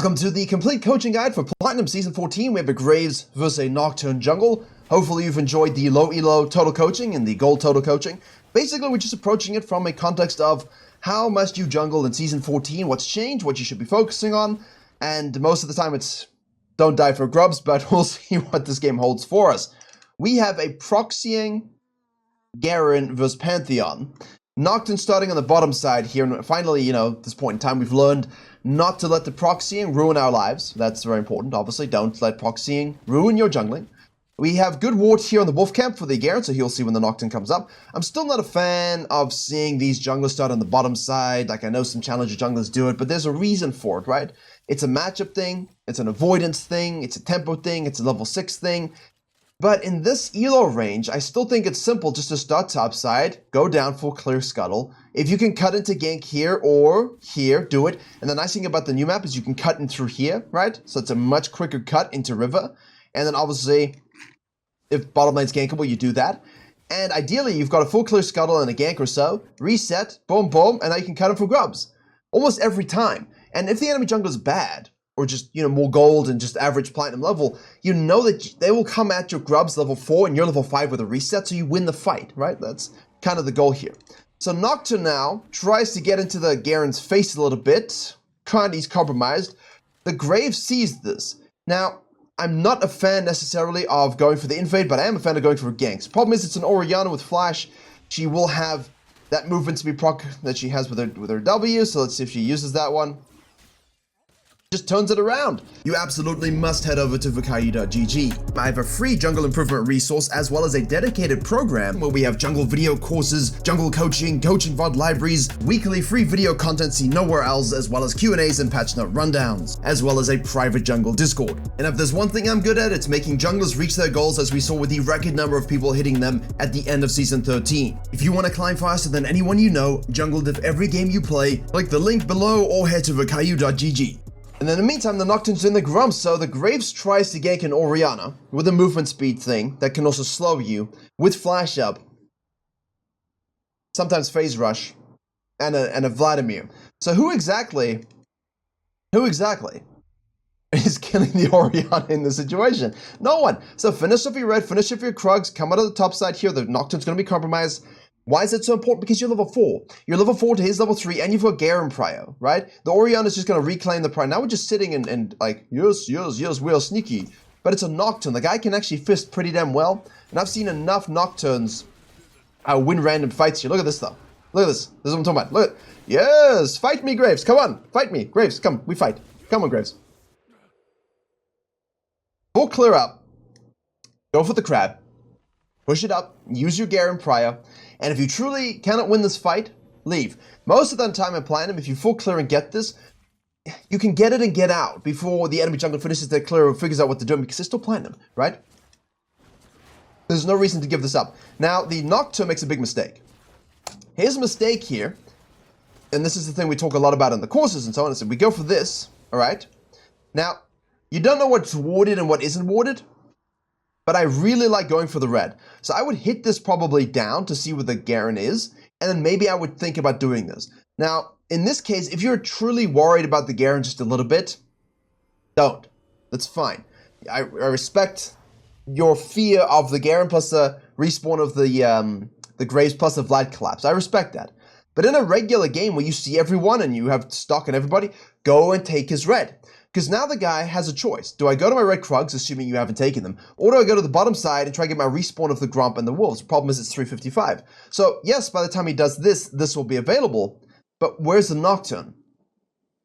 Welcome to the complete coaching guide for Platinum Season 14. We have a Graves versus a Nocturne jungle. Hopefully you've enjoyed the low elo total coaching and the gold total coaching. Basically, we're just approaching it from a context of how must you jungle in Season 14, what's changed, what you should be focusing on, and most of the time it's don't die for grubs, but we'll see what this game holds for us. We have a proxying Garen versus Pantheon. Nocturne starting on the bottom side here, and finally, at this point in time, we've learned not to let the proxying ruin our lives. That's very important, obviously. Don't let proxying ruin your jungling. We have good ward here on the Wolf Camp for the Garen, so he'll see when the Nocturne comes up. I'm still not a fan of seeing these junglers start on the bottom side. Like, I know some challenger junglers do it, but there's a reason for it, right? It's a matchup thing, it's an avoidance thing, it's a tempo thing, it's a level 6 thing. But in this elo range, I still think it's simple just to start topside, go down for clear scuttle. If you can cut into gank here or here, do it. And the nice thing about the new map is you can cut in through here, right? So it's a much quicker cut into river. And then obviously, if bottom lane's gankable, you do that. And ideally, you've got a full clear scuttle and a gank or so, reset, boom, boom, and now you can cut them for grubs. Almost every time. And if the enemy jungle is bad, or just, more gold and just average platinum level, you know that they will come at your grubs level 4 and you're level 5 with a reset, so you win the fight, right? That's kind of the goal here. So Nocturne now tries to get into the Garen's face a little bit. He's compromised. The Graves sees this. Now, I'm not a fan necessarily of going for the invade, but I am a fan of going for ganks. Problem is, it's an Orianna with flash. She will have that movement to be proc that she has with her W, so let's see if she uses that one. Just turns it around. You absolutely must head over to Virkayu.gg. I have a free jungle improvement resource as well as a dedicated program where we have jungle video courses, jungle coaching VOD libraries, weekly free video content seen nowhere else, as well as Q&As and patch note rundowns, as well as a private jungle Discord. And if there's one thing I'm good at, it's making junglers reach their goals, as we saw with the record number of people hitting them at the end of Season 13. If you want to climb faster than anyone you know, jungle diff every game you play, click the link below or head to Virkayu.gg. And in the meantime, the Nocturne's in the grumps, so the Graves tries to gank an Orianna with a movement speed thing that can also slow you with flash up, sometimes phase rush, and a Vladimir. So who exactly is killing the Orianna in this situation? No one. So finish off your red, finish off your Krugs, come out of the top side here. The Nocturne's going to be compromised. Why is it so important? Because you're level 4. You're level 4 to his level 3, and you've got Garen prio, right? The Orianna is just going to reclaim the prio. Now we're just sitting and like, yes, we are sneaky. But it's a Nocturne. The guy can actually fist pretty damn well. And I've seen enough Nocturnes win random fights here. Look at this, though. Look at this. This is what I'm talking about. Look at yes, fight me, Graves. Come on. Fight me. Graves, come. We fight. Come on, Graves. Full clear up. Go for the crab. Push it up. Use your Garen prio. And if you truly cannot win this fight, leave. Most of the time in Platinum, if you full clear and get this, you can get it and get out before the enemy jungle finishes their clear or figures out what they're doing, because it's still Platinum, right? There's no reason to give this up. Now, the Nocturne makes a big mistake. Here's a mistake here, and this is the thing we talk a lot about in the courses and so on. So we go for this, all right? Now, you don't know what's warded and what isn't warded, but I really like going for the red. So I would hit this probably down to see where the Garen is, and then maybe I would think about doing this. Now, in this case, if you're truly worried about the Garen just a little bit, don't. That's fine. I respect your fear of the Garen plus the respawn of the Graves plus the Vlad collapse. I respect that. But in a regular game where you see everyone and you have stock on everybody, go and take his red. Because now the guy has a choice. Do I go to my red Krugs, assuming you haven't taken them, or do I go to the bottom side and try to get my respawn of the Grump and the Wolves? Problem is it's 355. So yes, by the time he does this, this will be available, but where's the Nocturne?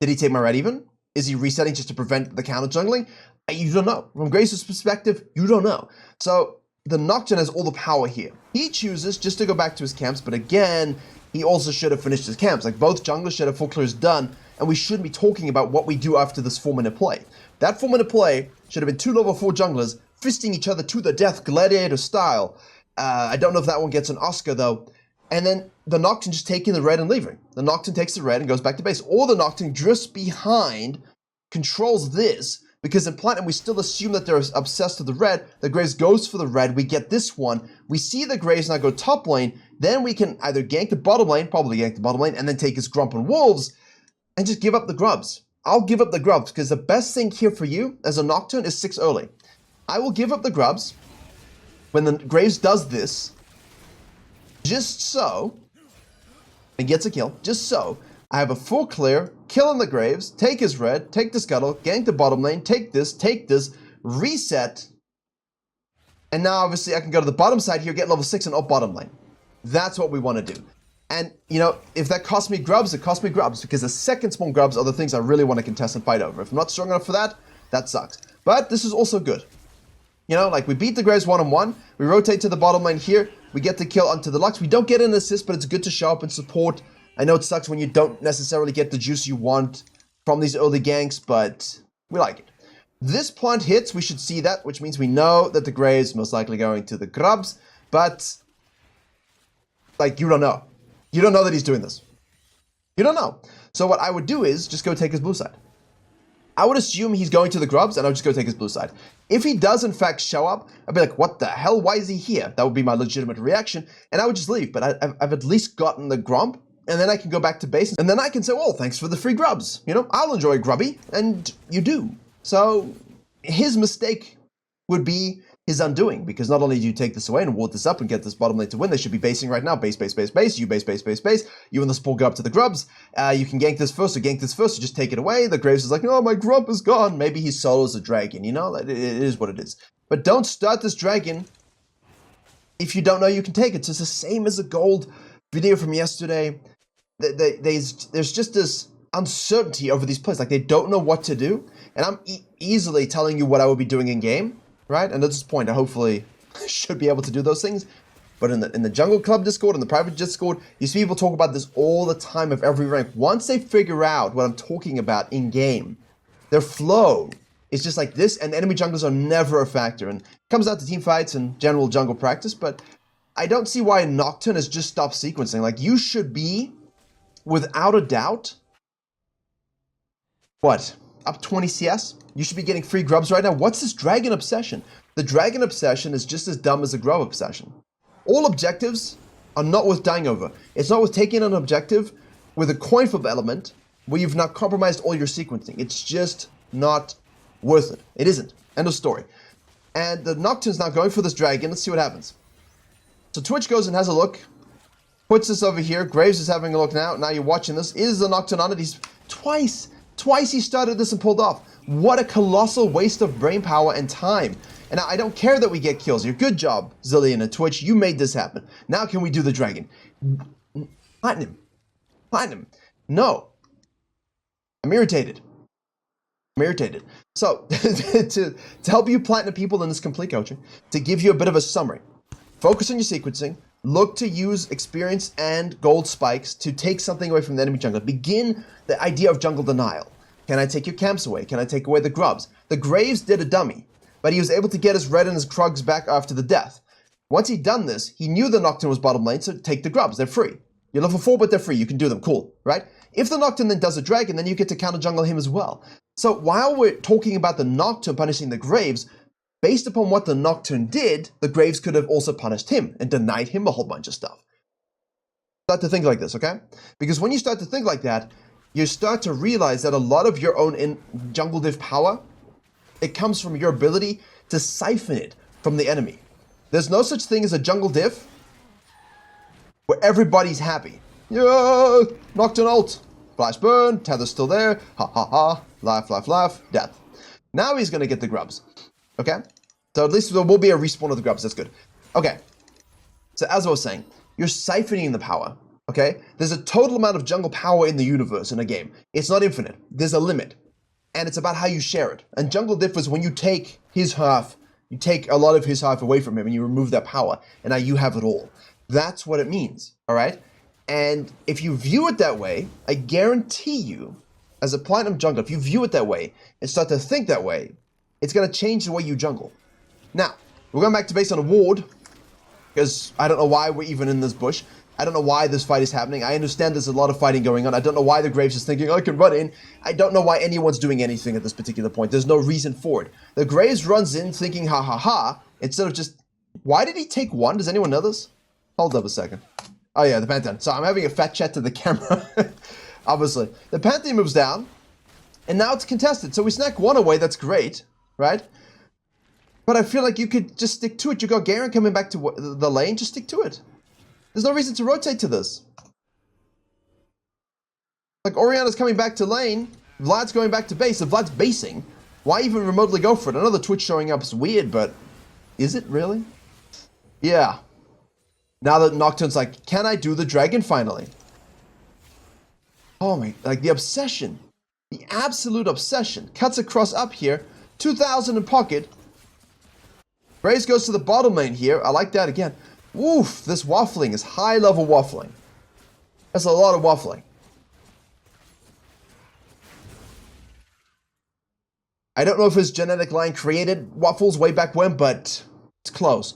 Did he take my red even? Is he resetting just to prevent the counter jungling? You don't know. From Grace's perspective, you don't know. So the Nocturne has all the power here. He chooses just to go back to his camps, but again, he also should have finished his camps. Like, both junglers should have full clears done, and we shouldn't be talking about what we do after this 4-minute play. That 4-minute play should have been 2 level 4 junglers fisting each other to the death, gladiator style. I don't know if that one gets an Oscar, though. And then the Nocturne just taking the red and leaving. The Nocturne takes the red and goes back to base. Or the Nocturne drifts behind, controls this, because in Platinum we still assume that they're obsessed with the red. The Graves goes for the red, we get this one. We see the Graves now go top lane, then we can either gank the bottom lane, probably gank the bottom lane, and then take his Grump and Wolves, and just give up the grubs. I'll give up the grubs, because the best thing here for you as a Nocturne is 6 early. I will give up the grubs when the Graves does this, just so, and gets a kill, just so I have a full clear, kill on the Graves, take his red, take the scuttle, gank the bottom lane, take this, reset, and now obviously I can go to the bottom side here, get level 6 and up bottom lane. That's what we want to do. And, you know, if that costs me grubs, it costs me grubs, because the second spawn grubs are the things I really want to contest and fight over. If I'm not strong enough for that, that sucks. But this is also good. You know, like, we beat the Graves 1-on-1, we rotate to the bottom lane here, we get the kill onto the Lux. We don't get an assist, but it's good to show up and support. I know it sucks when you don't necessarily get the juice you want from these early ganks, but we like it. This plant hits, we should see that, which means we know that the Graves most likely going to the grubs, but, like, you don't know. You don't know that he's doing this. You don't know. So what I would do is just go take his blue side. I would assume he's going to the grubs, and I would just go take his blue side. If he does, in fact, show up, I'd be like, what the hell? Why is he here? That would be my legitimate reaction, and I would just leave. But I've at least gotten the grump, and then I can go back to base, and then I can say, well, thanks for the free grubs. You know, I'll enjoy grubby, and you do. So his mistake would be his undoing, because not only do you take this away and ward this up and get this bottom lane to win, they should be basing right now. Base, base, base, base. You base, base, base, base. You and the support go up to the grubs. You can gank this first or gank this first, or just take it away. The Graves is like, oh, my grump is gone. Maybe he solos a dragon, you know? It is what it is. But don't start this dragon if you don't know you can take it. So it's the same as the gold video from yesterday. There's just this uncertainty over these plays. Like, they don't know what to do. And I'm easily telling you what I would be doing in game. Right? And at this point, I hopefully should be able to do those things. But in the Jungle Club Discord, in the private Discord, you see people talk about this all the time of every rank. Once they figure out what I'm talking about in game, their flow is just like this, and enemy junglers are never a factor. And it comes out to team fights and general jungle practice, but I don't see why Nocturne has just stopped sequencing. Like, you should be, without a doubt, what? Up 20 CS? You should be getting free grubs right now. What's this dragon obsession? The dragon obsession is just as dumb as the grub obsession. All objectives are not worth dying over. It's not worth taking an objective with a coin flip element where you've not compromised all your sequencing. It's just not worth it. It isn't. End of story. And the Nocturne's now going for this dragon. Let's see what happens. So Twitch goes and has a look. Puts this over here. Graves is having a look now. Now you're watching this. Is the Nocturne on it? He's twice he started this and pulled off. What a colossal waste of brain power and time. And I don't care that we get kills here. Good job, Zillion and Twitch. You made this happen. Now can we do the dragon? Platinum. Platinum. No. I'm irritated. I'm irritated. So, to help you platinum people in this complete coaching, to give you a bit of a summary, focus on your sequencing, look to use experience and gold spikes to take something away from the enemy jungle. Begin the idea of jungle denial. Can I take your camps away? Can I take away the grubs? The Graves did a dummy, but he was able to get his red and his krugs back after the death. Once he'd done this, he knew the Nocturne was bottom lane, so take the grubs. They're free. You're level 4, but they're free. You can do them. Cool, right? If the Nocturne then does a dragon, then you get to counter jungle him as well. So while we're talking about the Nocturne punishing the Graves, based upon what the Nocturne did, the Graves could have also punished him and denied him a whole bunch of stuff. Start to think like this, okay? Because when you start to think like that, you start to realize that a lot of your own jungle div power, it comes from your ability to siphon it from the enemy. There's no such thing as a jungle div where everybody's happy. Yeah, Nocturne ult, flash burn, tether's still there, ha ha ha, laugh, laugh, laugh, death. Now he's gonna get the grubs, okay? So at least there will be a respawn of the grubs, that's good. Okay, so as I was saying, you're siphoning the power, okay? There's a total amount of jungle power in the universe in a game. It's not infinite, there's a limit. And it's about how you share it. And jungle differs when you take his half, you take a lot of his half away from him and you remove that power, and now you have it all. That's what it means, all right? And if you view it that way, I guarantee you, as a platinum jungler, if you view it that way and start to think that way, it's going to change the way you jungle. Now, we're going back to base on a ward, because I don't know why we're even in this bush. I don't know why this fight is happening. I understand there's a lot of fighting going on. I don't know why the Graves is thinking, I can run in. I don't know why anyone's doing anything at this particular point. There's no reason for it. The Graves runs in thinking, ha ha ha, instead of just, why did he take one? Does anyone know this? Hold up a second. Oh yeah, the Pantheon. So I'm having a fat chat to the camera. Obviously. The Pantheon moves down. And now it's contested. So we snack one away. That's great, right? But I feel like you could just stick to it. You got Garen coming back to the lane. Just stick to it. There's no reason to rotate to this. Like, Orianna's coming back to lane. Vlad's going back to base. If Vlad's basing, why even remotely go for it? I know the Twitch showing up is weird, but is it really? Yeah. Now that Nocturne's like, can I do the dragon finally? Oh my, like the obsession. The absolute obsession. Cuts across up here. 2,000 in pocket. Graves goes to the bottom lane here. I like that again. Oof, this waffling is high level waffling. That's a lot of waffling. I don't know if his genetic line created waffles way back when, but it's close.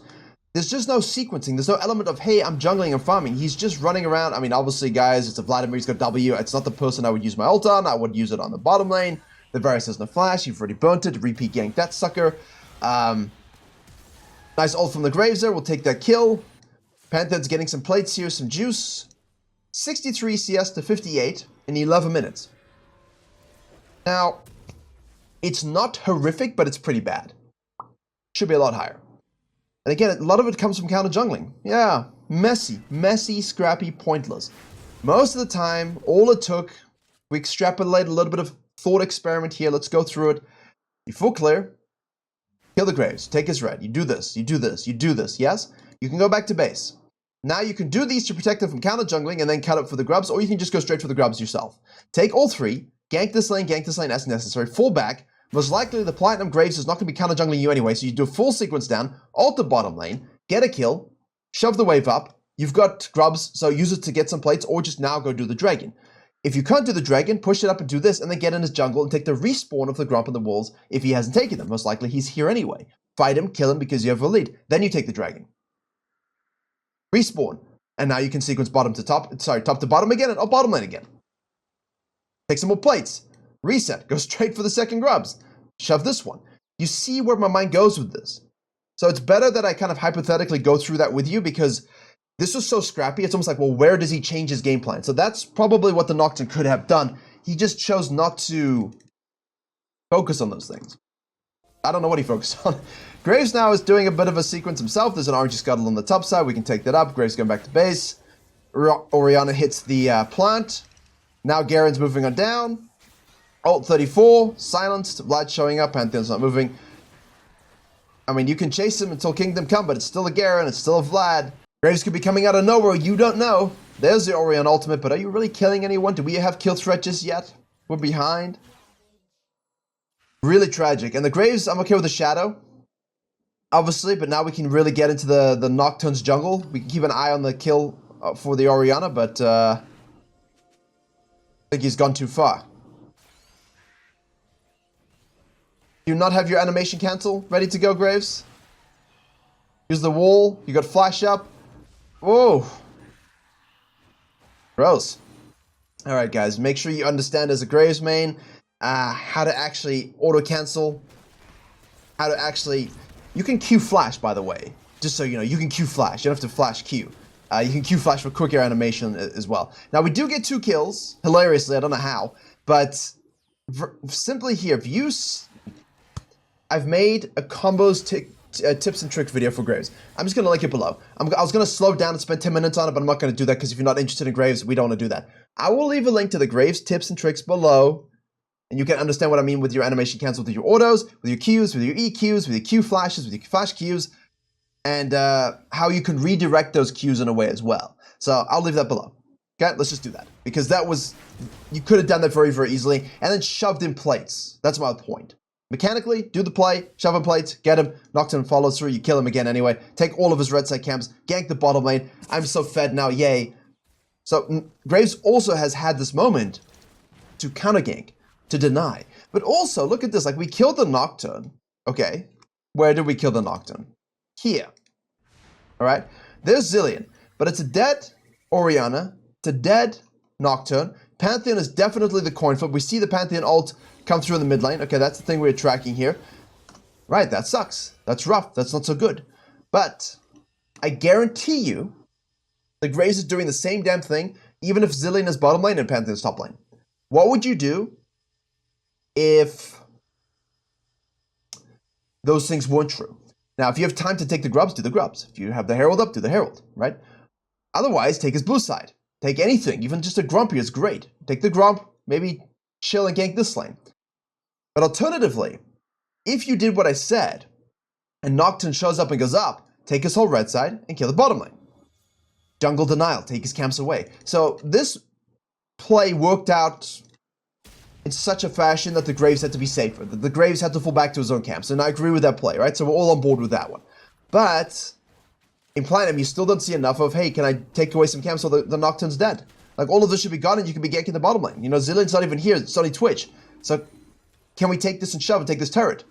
There's just no sequencing. There's no element of, hey, I'm jungling, I'm farming. He's just running around. I mean, obviously, guys, it's a Vladimir. He's got W. It's not the person I would use my ult on. I would use it on the bottom lane. The Varus has no flash. You've already burnt it. Repeat gank that sucker. Nice ult from the Graves there. We'll take that kill. Pantheon's getting some plates here, some juice. 63 CS to 58 in 11 minutes. Now, it's not horrific, but it's pretty bad. Should be a lot higher. And again, a lot of it comes from counter jungling. Yeah, messy, scrappy, pointless. Most of the time, all it took, we extrapolate a little bit of thought experiment here. Let's go through it. You full clear, kill the Graves, take his red. You do this, you do this, you do this, yes? You can go back to base. Now you can do these to protect them from counter jungling and then cut up for the grubs, or you can just go straight for the grubs yourself. Take all three, gank this lane as necessary, fall back. Most likely, the Platinum Graves is not going to be counter jungling you anyway, so you do a full sequence down, ult the bottom lane, get a kill, shove the wave up. You've got grubs, so use it to get some plates, or just now go do the dragon. If you can't do the dragon, push it up and do this, and then get in his jungle and take the respawn of the grump and the wolves if he hasn't taken them. Most likely, he's here anyway. Fight him, kill him because you have a lead. Then you take the dragon. Respawn. And now you can sequence top to bottom again, and bottom lane again. Take some more plates. Reset. Go straight for the second grubs. Shove this one. You see where my mind goes with this. So it's better that I kind of hypothetically go through that with you because this was so scrappy. It's almost like, well, where does he change his game plan? So that's probably what the Nocturne could have done. He just chose not to focus on those things. I don't know what he focused on. Graves now is doing a bit of a sequence himself. There's an RNG scuttle on the top side. We can take that up. Graves going back to base. Orianna hits the plant. Now Garen's moving on down. Ult 34, silenced, Vlad showing up, Pantheon's not moving. I mean, you can chase him until Kingdom Come, but it's still a Garen, it's still a Vlad. Graves could be coming out of nowhere, you don't know. There's the Orion ultimate, but are you really killing anyone? Do we have kill threat just yet? We're behind. Really tragic. And the Graves, I'm okay with the Shadow, obviously, but now we can really get into the Nocturne's jungle. We can keep an eye on the kill for the Orianna, but I think he's gone too far. Do you not have your animation cancel ready to go, Graves? Use the wall. You got flash up. Whoa. Gross. Alright, guys. Make sure you understand as a Graves main how to actually auto-cancel. How to actually... You can Q flash, by the way. Just so you know, you can Q flash. You don't have to flash Q. You can Q flash for quicker animation as well. Now, we do get 2 kills. Hilariously, I don't know how. But simply here, if you... I've made a combos tips and tricks video for Graves. I'm just going to link it below. I was going to slow down and spend 10 minutes on it, but I'm not going to do that because if you're not interested in Graves, we don't want to do that. I will leave a link to the Graves tips and tricks below, and you can understand what I mean with your animation cancel, with your autos, with your Qs, with your EQs, with your Q flashes, with your flash Qs, and how you can redirect those Qs in a way as well. So I'll leave that below. Okay, let's just do that. Because that was, you could have done that very, very easily, and then shoved in plates. That's my point. Mechanically, do the play, shove in plates, get him, Nocturne follows through, you kill him again anyway, take all of his red side camps, gank the bottom lane, I'm so fed now, yay. So Graves also has had this moment to counter gank, to deny. But also, look at this, like we killed the Nocturne, okay, where did we kill the Nocturne? Here, all right, there's Zilean, but it's a dead Orianna, it's a dead Nocturne, Pantheon is definitely the coin flip, we see the Pantheon ult come through in the mid lane. Okay, that's the thing we're tracking here. Right, that sucks. That's rough. That's not so good. But I guarantee you the Graves is doing the same damn thing even if Zilean is bottom lane and Pantheon's top lane. What would you do if those things weren't true. Now, if you have time to take the grubs, do the grubs. If you have the Herald up, do the Herald, right? Otherwise, take his blue side. Take anything, even just a Grumpy is great. Take the Grump, maybe chill and gank this lane. But alternatively, if you did what I said, and Nocturne shows up and goes up, take his whole red side and kill the bottom lane. Jungle denial, take his camps away. So this play worked out in such a fashion that the Graves had to be safer. The Graves had to fall back to his own camps, and I agree with that play, right? So we're all on board with that one. But in Platinum, you still don't see enough of, hey, can I take away some camps so the Nocturne's dead? Like, all of this should be gone and you can be ganking the bottom lane. You know, Zillion's not even here, it's only Twitch. So, can we take this and shove and take this turret?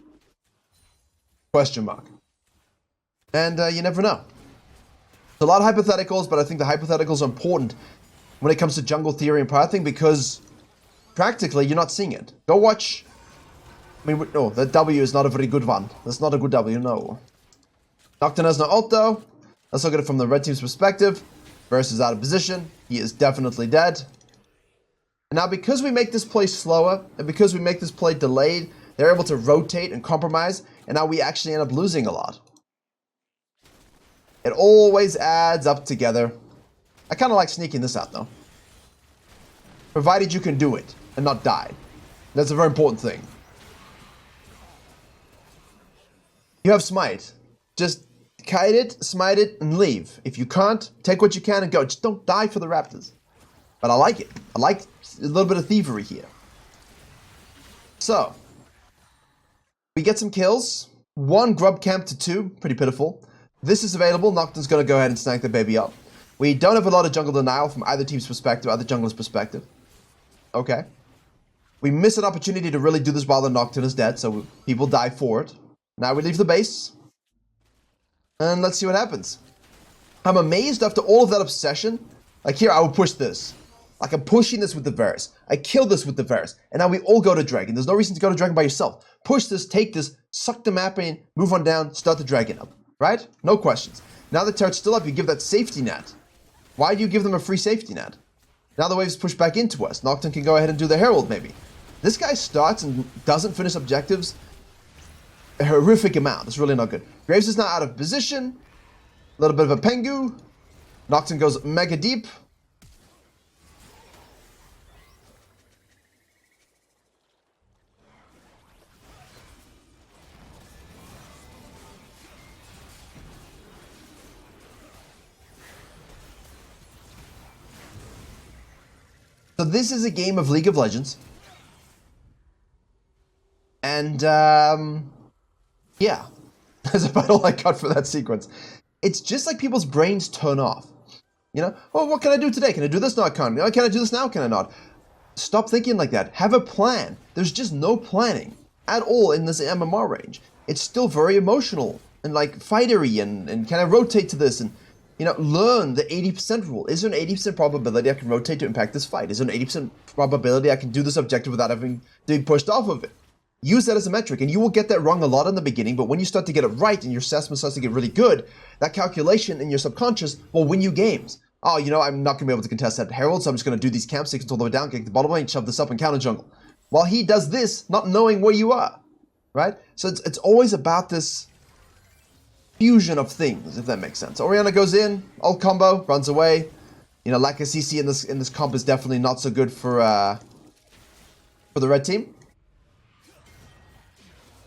Question mark. And you never know. There's a lot of hypotheticals, but I think the hypotheticals are important when it comes to jungle theory and pathing because practically you're not seeing it. Go watch. I mean, no, that W is not a very good one. That's not a good W, no. Nocturne has no ult though. Let's look at it from the red team's perspective. Versus out of position. He is definitely dead. And now because we make this play slower, and because we make this play delayed, they're able to rotate and compromise, and now we actually end up losing a lot. It always adds up together. I kind of like sneaking this out though. Provided you can do it and not die. That's a very important thing. You have smite. Just kite it, smite it, and leave. If you can't, take what you can and go. Just don't die for the Raptors. But I like it. I like a little bit of thievery here. So, we get some kills. 1 grub camp to 2. Pretty pitiful. This is available. Nocturne's going to go ahead and snag the baby up. We don't have a lot of jungle denial from either team's perspective, either jungler's perspective. Okay. We miss an opportunity to really do this while the Nocturne is dead, so people die for it. Now we leave the base. And let's see what happens. I'm amazed after all of that obsession. Like here, I will push this. Like I'm pushing this with the Varus. I kill this with the Varus. And now we all go to Dragon. There's no reason to go to Dragon by yourself. Push this, take this, suck the map in, move on down, start the Dragon up. Right? No questions. Now the turret's still up, you give that safety net. Why do you give them a free safety net? Now the wave's pushed back into us. Nocturne can go ahead and do the Herald maybe. This guy starts and doesn't finish objectives a horrific amount. It's really not good. Graves is now out of position. A little bit of a Pengu. Nocturne goes mega deep. So this is a game of League of Legends. And, yeah. That's about all I got for that sequence. It's just like people's brains turn off. You know? Oh, what can I do today? Can I do this? No, I can't. Oh, can I do this now? Can I not? Stop thinking like that. Have a plan. There's just no planning at all in this MMR range. It's still very emotional and like fightery and can I rotate to this and you know, learn the 80% rule. Is there an 80% probability I can rotate to impact this fight? Is there an 80% probability I can do this objective without having to be pushed off of it? Use that as a metric, and you will get that wrong a lot in the beginning, but when you start to get it right and your assessment starts to get really good, that calculation in your subconscious will win you games. Oh, you know, I'm not going to be able to contest that Herald, so I'm just going to do these camps, take it all the way down, kick the bottom lane, shove this up and counter jungle. While he does this, not knowing where you are, right? So it's always about this fusion of things, if that makes sense. Orianna goes in, ult combo, runs away. You know, lack of CC in this comp is definitely not so good for the red team.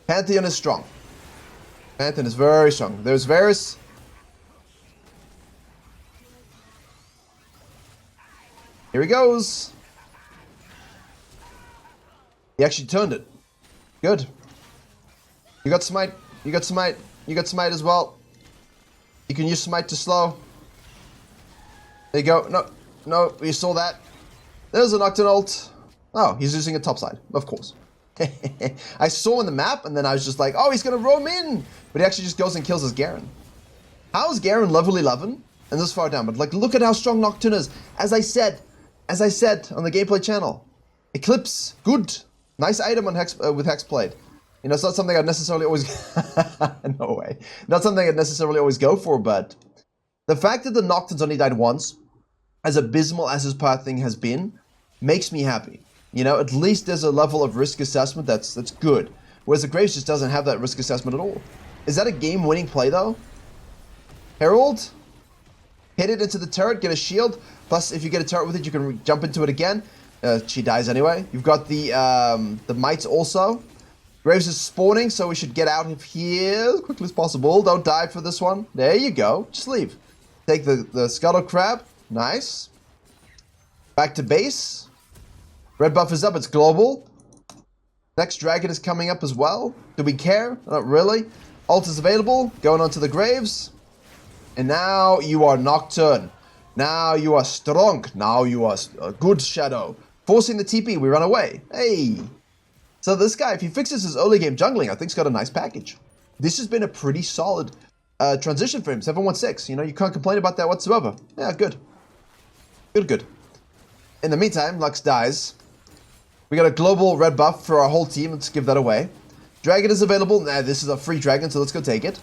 Pantheon is strong. Pantheon is very strong. There's Varus. Here he goes. He actually turned it. Good. You got smite. You got smite. You got smite as well. You can use smite to slow. There you go. No, no, you saw that. There's a Nocturne ult. Oh, he's using a topside, of course. I saw on the map, and then I was just like, oh, he's going to roam in. But he actually just goes and kills his Garen. How is Garen level 11 and this far down? But like, look at how strong Nocturne is. As I said on the gameplay channel, Eclipse, good. Nice item on Hex, with Hexblade. You know, it's not something I'd necessarily always... no way. Not something I'd necessarily always go for, but... The fact that the Nocturne's only died once, as abysmal as his pathing has been, makes me happy. You know, at least there's a level of risk assessment that's good. Whereas the Graves just doesn't have that risk assessment at all. Is that a game-winning play, though? Herald? Hit it into the turret, get a shield. Plus, if you get a turret with it, you can jump into it again. She dies anyway. You've got the mites also. Graves is spawning, so we should get out of here as quickly as possible. Don't die for this one. There you go. Just leave. Take the scuttle crab. Nice. Back to base. Red buff is up. It's global. Next dragon is coming up as well. Do we care? Not really. Ult is available. Going on to the Graves. And now you are Nocturne. Now you are strong. Now you are a good shadow. Forcing the TP. We run away. Hey. So this guy, if he fixes his early game jungling, I think he's got a nice package. This has been a pretty solid transition for him. 716. You know, you can't complain about that whatsoever. Yeah, good. Good. In the meantime, Lux dies. We got a global red buff for our whole team. Let's give that away. Dragon is available. Nah, this is a free dragon, so let's go take it.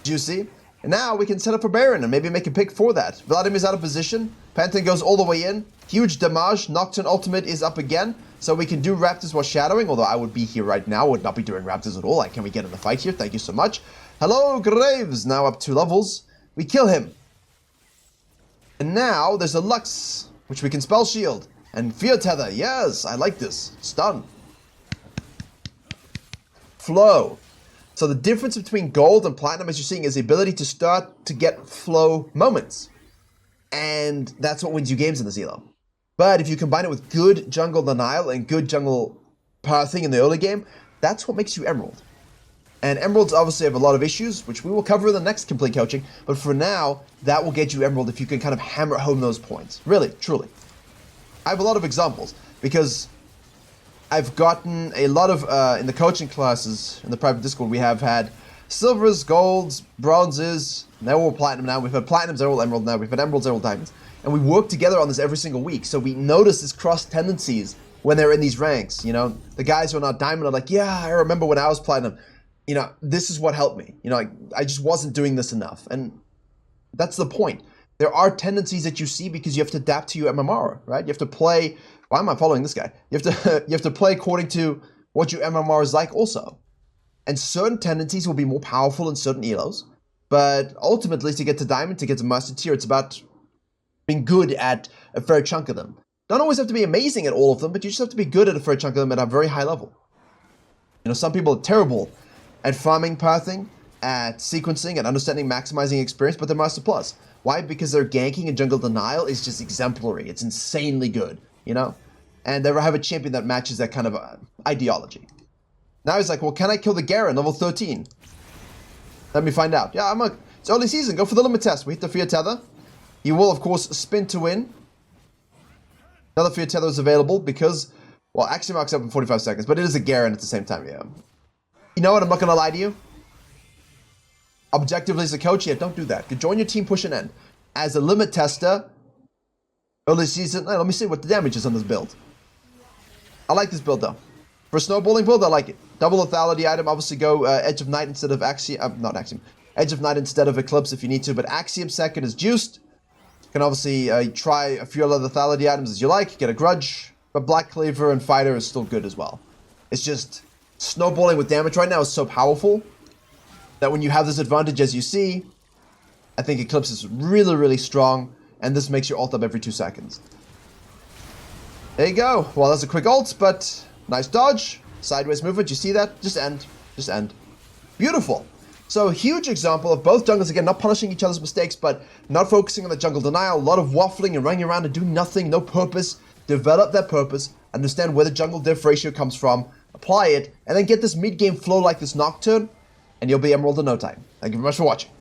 Juicy. And now we can set up a Baron and maybe make a pick for that. Vladimir's out of position. Pantheon goes all the way in. Huge damage. Nocturne ultimate is up again. So we can do Raptors while shadowing, although I would be here right now. Would not be doing Raptors at all. Like, can we get in the fight here? Thank you so much. Hello, Graves. Now up 2 levels. We kill him. And now there's a Lux, which we can spell shield. And Fear Tether. Yes, I like this. Stun. Flow. So the difference between gold and platinum, as you're seeing, is the ability to start to get flow moments. And that's what wins you games in the Elo. But if you combine it with good jungle denial and good jungle pathing in the early game, that's what makes you Emerald. And Emeralds obviously have a lot of issues, which we will cover in the next complete coaching. But for now, that will get you Emerald if you can kind of hammer home those points. Really, truly. I have a lot of examples because I've gotten a lot of, in the coaching classes, in the private Discord, we have had silvers, golds, bronzes, they're all platinum now. We've had platinums, they're all emerald now. We've had emeralds, they're all diamonds. And we work together on this every single week. So we notice these cross tendencies when they're in these ranks, you know. The guys who are not diamond are like, yeah, I remember when I was platinum. You know, this is what helped me. You know, I just wasn't doing this enough. And that's the point. There are tendencies that you see because you have to adapt to your MMR, right? You have to play. Why am I following this guy? You have to play according to what your MMR is like also. And certain tendencies will be more powerful in certain elos. But ultimately, to get to diamond, to get to master tier, it's about being good at a fair chunk of them. Don't always have to be amazing at all of them, but you just have to be good at a fair chunk of them at a very high level. You know, some people are terrible at farming pathing, at sequencing, and understanding maximizing experience, but they're master plus. Why? Because their ganking and jungle denial is just exemplary. It's insanely good, you know? And they have a champion that matches that kind of ideology. Now he's like, well, can I kill the Garen, level 13? Let me find out. Yeah, it's early season. Go for the limit test. We hit the Fear Tether. He will, of course, spin to win. Another Fear Tether is available because, well, Axiom marks up in 45 seconds, but it is a Garen at the same time, yeah. You know what? I'm not going to lie to you. Objectively, as a coach, yeah, don't do that. Join your team, push and end. As a limit tester, early season, let me see what the damage is on this build. I like this build, though. For a snowballing build, I like it. Double lethality item, obviously go Edge of Night instead of Axiom, not Axiom. Edge of Night instead of Eclipse if you need to, but Axiom second is juiced. You can obviously try a few other lethality items as you like, get a Grudge, but Black Cleaver and Fighter is still good as well. It's just, snowballing with damage right now is so powerful that when you have this advantage as you see, I think Eclipse is really, really strong, and this makes your ult up every 2 seconds. There you go. Well, that's a quick ult, but nice dodge. Sideways movement, you see that? Just end. Just end. Beautiful. So, huge example of both jungles, again, not punishing each other's mistakes, but not focusing on the jungle denial. A lot of waffling and running around and doing nothing, no purpose. Develop that purpose. Understand where the jungle diff ratio comes from. Apply it, and then get this mid-game flow like this Nocturne, and you'll be Emerald in no time. Thank you very much for watching.